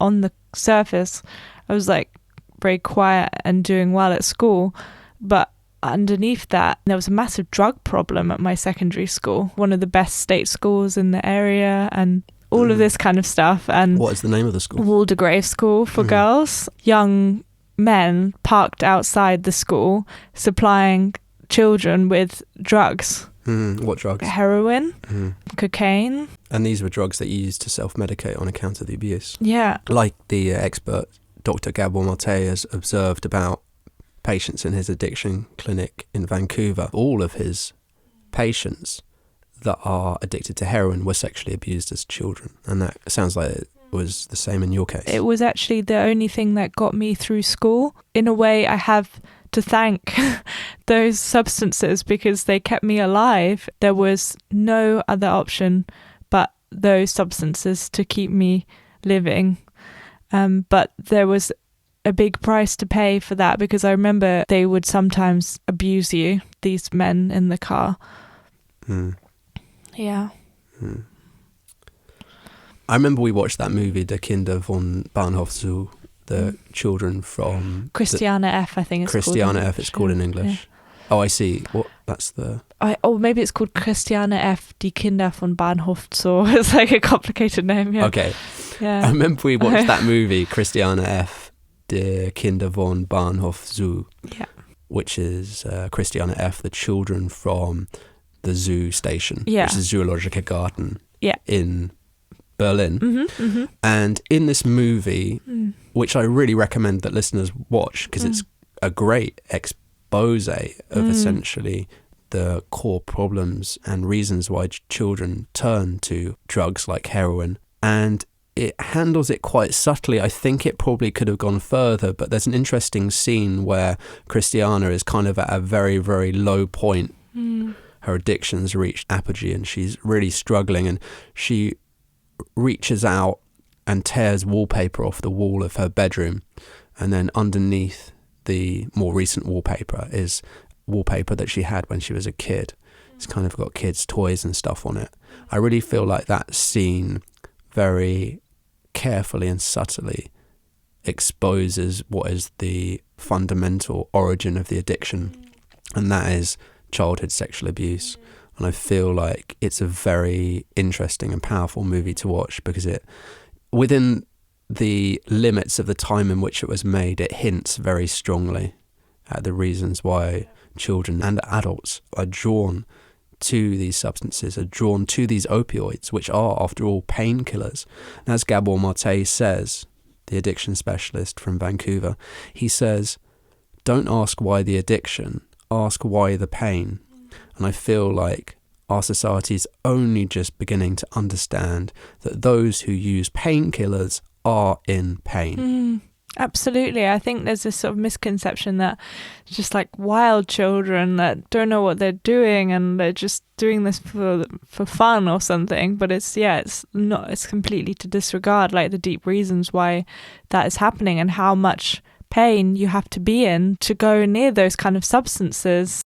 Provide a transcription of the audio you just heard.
on the surface, I was like very quiet and doing well at school. But underneath that, there was a massive drug problem at my secondary school, one of the best state schools in the area, and all of this kind of stuff. And what is the name of the school? Waldegrave School for girls. Young men parked outside the school supplying children with drugs. What drugs? Heroin, cocaine. And these were drugs that you used to self-medicate on account of the abuse. Yeah. Like the expert Dr. Gabor Mate has observed about patients in his addiction clinic in Vancouver. All of his patients that are addicted to heroin were sexually abused as children. And that sounds like it was the same in your case. It was actually the only thing that got me through school. In a way, I have to thank those substances because they kept me alive. There was no other option but those substances to keep me living. But there was a big price to pay for that, because I remember they would sometimes abuse you, these men in the car. Yeah. I remember we watched that movie, The Kinder von Bahnhof Zoo, the children from... Christiane F, I think it's called. Christiane F, it's called in English. Yeah. Oh, I see. What? That's the... maybe it's called Christiane F, Die Kinder von Bahnhof Zoo. It's like a complicated name, yeah. Okay. Yeah. I remember we watched that movie, Christiane F, Die Kinder von Bahnhof Zoo. Yeah. Which is Christiane F, the children from the zoo station, yeah. which is Zoologische Garten yeah. in Berlin. And in this movie, which I really recommend that listeners watch, because it's a great expose of essentially the core problems and reasons why children turn to drugs like heroin. And it handles it quite subtly. I think it probably could have gone further, but there's an interesting scene where Christiana is kind of at a very, very low point. Her addiction's reached apogee and she's really struggling, and she reaches out and tears wallpaper off the wall of her bedroom, and then underneath the more recent wallpaper is wallpaper that she had when she was a kid. It's kind of got kids' toys and stuff on it. I really feel like that scene very carefully and subtly exposes what is the fundamental origin of the addiction, and that is childhood sexual abuse. And I feel like it's a very interesting and powerful movie to watch, because it, within the limits of the time in which it was made, it hints very strongly at the reasons why children and adults are drawn to these substances, are drawn to these opioids, which are, after all, painkillers. And as Gabor Mate says, the addiction specialist from Vancouver, he says, don't ask why the addiction, ask why the pain. And I feel like our society is only just beginning to understand that those who use painkillers are in pain. Absolutely. I think there's this sort of misconception that it's just like wild children that don't know what they're doing and they're just doing this for fun or something. But it's not. It's completely to disregard like the deep reasons why that is happening and how much pain you have to be in to go near those kind of substances.